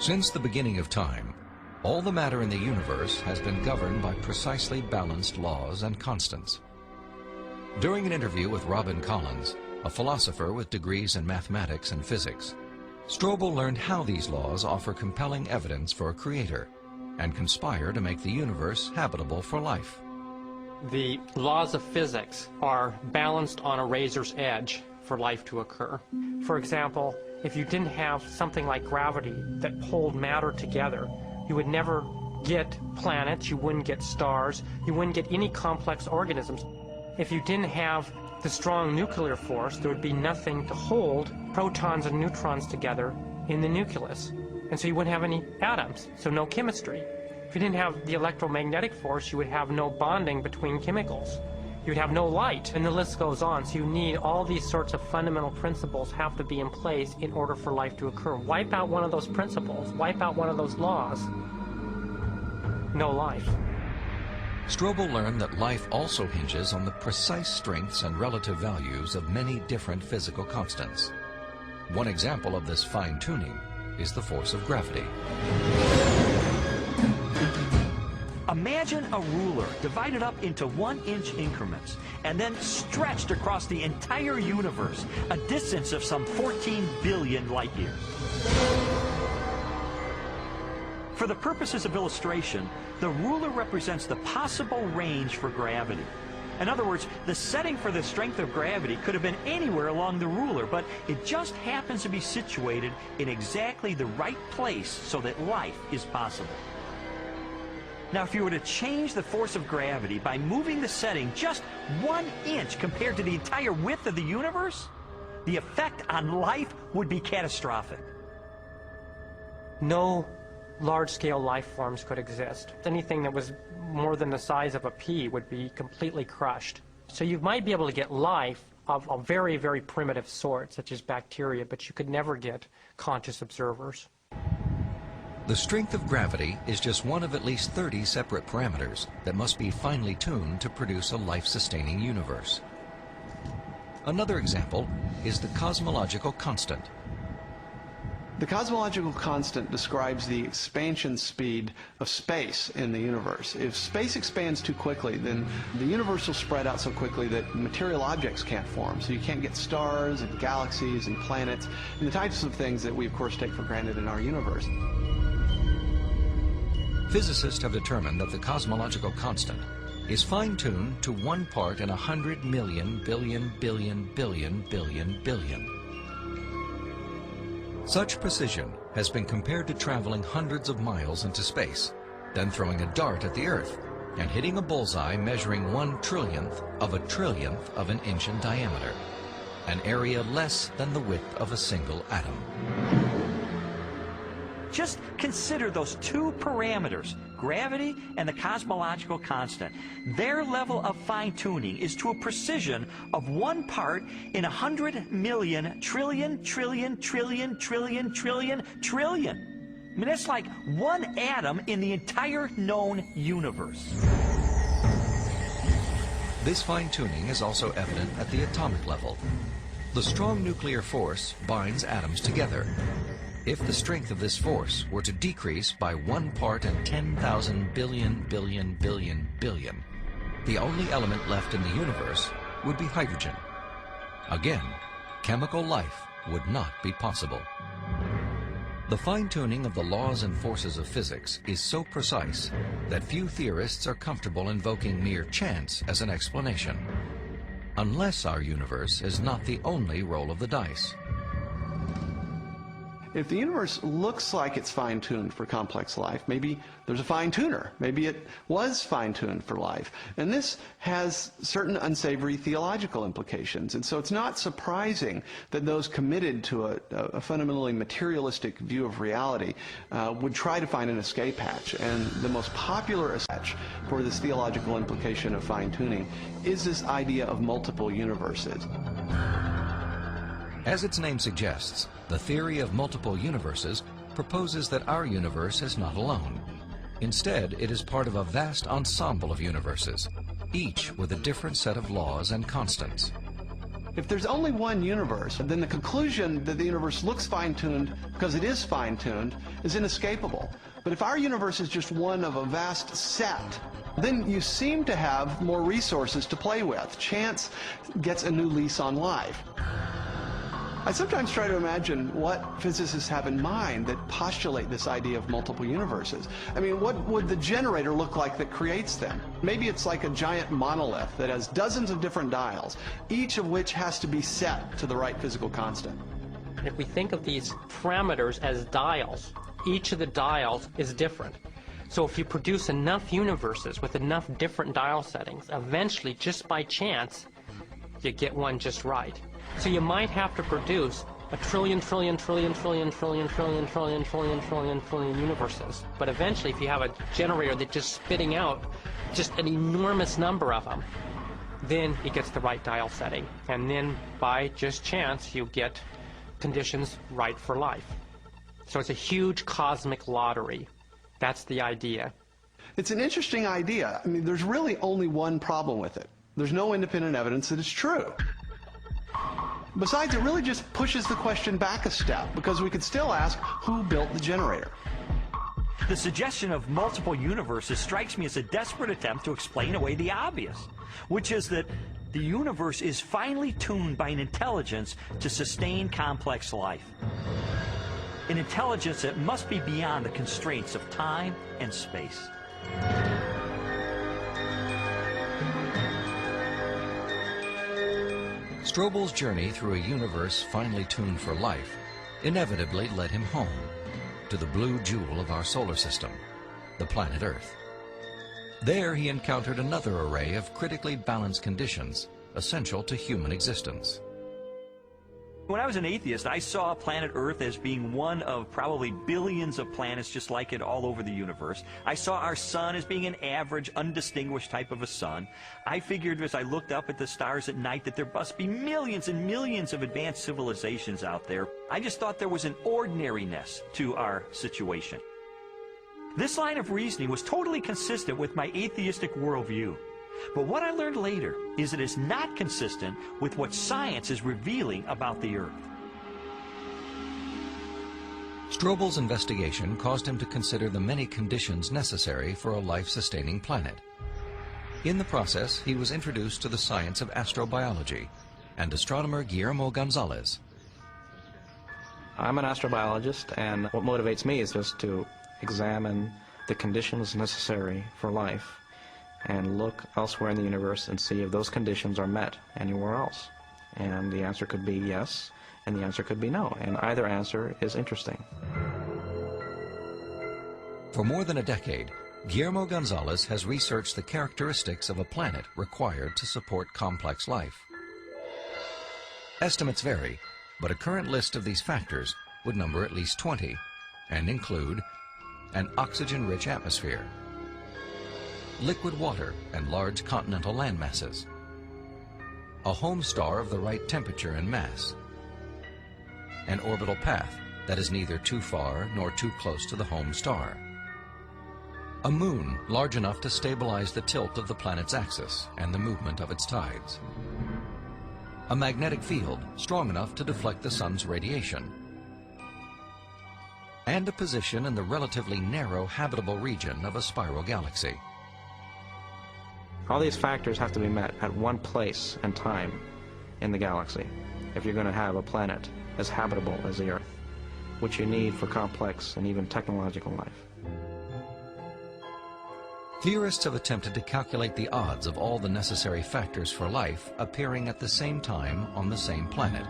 Since the beginning of time, all the matter in the universe has been governed by precisely balanced laws and constants. During an interview with Robin Collins, a philosopher with degrees in mathematics and physics, Strobel learned how these laws offer compelling evidence for a creator and conspire to make the universe habitable for life. The laws of physics are balanced on a razor's edge for life to occur. For example, if you didn't have something like gravity that pulled matter together, you would never get planets, you wouldn't get stars, you wouldn't get any complex organisms. If you didn't have the strong nuclear force, there would be nothing to hold protons and neutrons together in the nucleus. And so you wouldn't have any atoms, so no chemistry. If you didn't have the electromagnetic force, you would have no bonding between chemicals. You'd have no light, and the list goes on. So you need all these sorts of fundamental principles have to be in place in order for life to occur. Wipe out one of those principles, wipe out one of those laws, no life. Strobel learned that life also hinges on the precise strengths and relative values of many different physical constants. One example of this fine-tuning is the force of gravity. Imagine a ruler divided up into 1-inch increments and then stretched across the entire universe, a distance of some 14 billion light years. For the purposes of illustration, the ruler represents the possible range for gravity. In other words, the setting for the strength of gravity could have been anywhere along the ruler, but it just happens to be situated in exactly the right place so that life is possible. Now, if you were to change the force of gravity by moving the setting just 1 inch compared to the entire width of the universe, the effect on life would be catastrophic. No large-scale life forms could exist. Anything that was more than the size of a pea would be completely crushed. So you might be able to get life of a very, very primitive sort, such as bacteria, but you could never get conscious observers. The strength of gravity is just one of at least 30 separate parameters that must be finely tuned to produce a life-sustaining universe. Another example is the cosmological constant. The cosmological constant describes the expansion speed of space in the universe. If space expands too quickly, then the universe will spread out so quickly that material objects can't form. So you can't get stars and galaxies and planets and the types of things that we, of course, take for granted in our universe. Physicists have determined that the cosmological constant is fine-tuned to 1 part in 100 million billion billion billion billion billion. Such precision has been compared to traveling hundreds of miles into space, then throwing a dart at the Earth and hitting a bullseye measuring 1/trillionth of an inch in diameter, an area less than the width of a single atom. Just consider those two parameters, gravity and the cosmological constant. Their level of fine-tuning is to a precision of 1 part in 100 million trillion, trillion, trillion, trillion, trillion, trillion. I mean, that's like 1 atom in the entire known universe. This fine-tuning is also evident at the atomic level. The strong nuclear force binds atoms together. If the strength of this force were to decrease by 1 part in 10,000 billion billion billion billion, the only element left in the universe would be hydrogen. Again, chemical life would not be possible. The fine-tuning of the laws and forces of physics is so precise that few theorists are comfortable invoking mere chance as an explanation, unless our universe is not the only roll of the dice. If the universe looks like it's fine-tuned for complex life, maybe there's a fine-tuner. Maybe it was fine-tuned for life. And this has certain unsavory theological implications. And so it's not surprising that those committed to a fundamentally materialistic view of reality would try to find an escape hatch. And the most popular hatch for this theological implication of fine-tuning is this idea of multiple universes. As its name suggests, the theory of multiple universes proposes that our universe is not alone. Instead, it is part of a vast ensemble of universes, each with a different set of laws and constants. If there's only one universe, then the conclusion that the universe looks fine-tuned because it is fine-tuned is inescapable. But if our universe is just one of a vast set, then you seem to have more resources to play with. Chance gets a new lease on life. I sometimes try to imagine what physicists have in mind that postulate this idea of multiple universes. I mean, what would the generator look like that creates them? Maybe it's like a giant monolith that has dozens of different dials, each of which has to be set to the right physical constant. If we think of these parameters as dials, each of the dials is different. So if you produce enough universes with enough different dial settings, eventually, just by chance, you get one just right. So you might have to produce a trillion universes. But eventually, if you have a generator that's just spitting out just an enormous number of them, then it gets the right dial setting. And then, by just chance, you get conditions right for life. So it's a huge cosmic lottery. That's the idea. It's an interesting idea. I mean, there's really only one problem with it. There's no independent evidence that it's true. Besides, it really just pushes the question back a step, because we could still ask, who built the generator? The suggestion of multiple universes strikes me as a desperate attempt to explain away the obvious, which is that the universe is finely tuned by an intelligence to sustain complex life. An intelligence that must be beyond the constraints of time and space. Strobel's journey through a universe finely tuned for life inevitably led him home, to the blue jewel of our solar system, the planet Earth. There he encountered another array of critically balanced conditions essential to human existence. When I was an atheist, I saw planet Earth as being one of probably billions of planets just like it all over the universe. I saw our sun as being an average, undistinguished type of a sun. I figured as I looked up at the stars at night that there must be millions and millions of advanced civilizations out there. I just thought there was an ordinariness to our situation. This line of reasoning was totally consistent with my atheistic worldview. But what I learned later is it is not consistent with what science is revealing about the Earth. Strobel's investigation caused him to consider the many conditions necessary for a life-sustaining planet. In the process, he was introduced to the science of astrobiology and astronomer Guillermo Gonzalez. I'm an astrobiologist, and what motivates me is just to examine the conditions necessary for life and look elsewhere in the universe and see if those conditions are met anywhere else. And the answer could be yes, and the answer could be no, and either answer is interesting. For more than a decade, Guillermo Gonzalez has researched the characteristics of a planet required to support complex life. Estimates vary, but a current list of these factors would number at least 20 and include an oxygen-rich atmosphere, liquid water and large continental land masses, a home star of the right temperature and mass, an orbital path that is neither too far nor too close to the home star, a moon large enough to stabilize the tilt of the planet's axis and the movement of its tides, a magnetic field strong enough to deflect the sun's radiation, and a position in the relatively narrow habitable region of a spiral galaxy. All these factors have to be met at one place and time in the galaxy if you're going to have a planet as habitable as the Earth, which you need for complex and even technological life. Theorists have attempted to calculate the odds of all the necessary factors for life appearing at the same time on the same planet.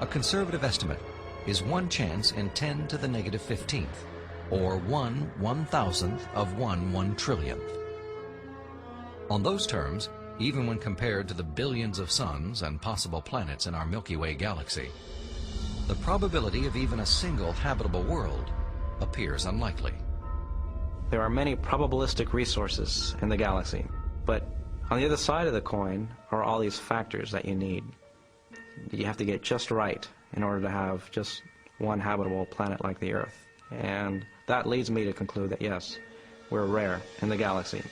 A conservative estimate is 1 chance in 10 to the negative 15th, or 1/1000th of 1/1,000,000,000th. On those terms, even when compared to the billions of suns and possible planets in our Milky Way galaxy, the probability of even a single habitable world appears unlikely. There are many probabilistic resources in the galaxy, but on the other side of the coin are all these factors that you need. You have to get just right in order to have just one habitable planet like the Earth. And that leads me to conclude that yes, we're rare in the galaxy.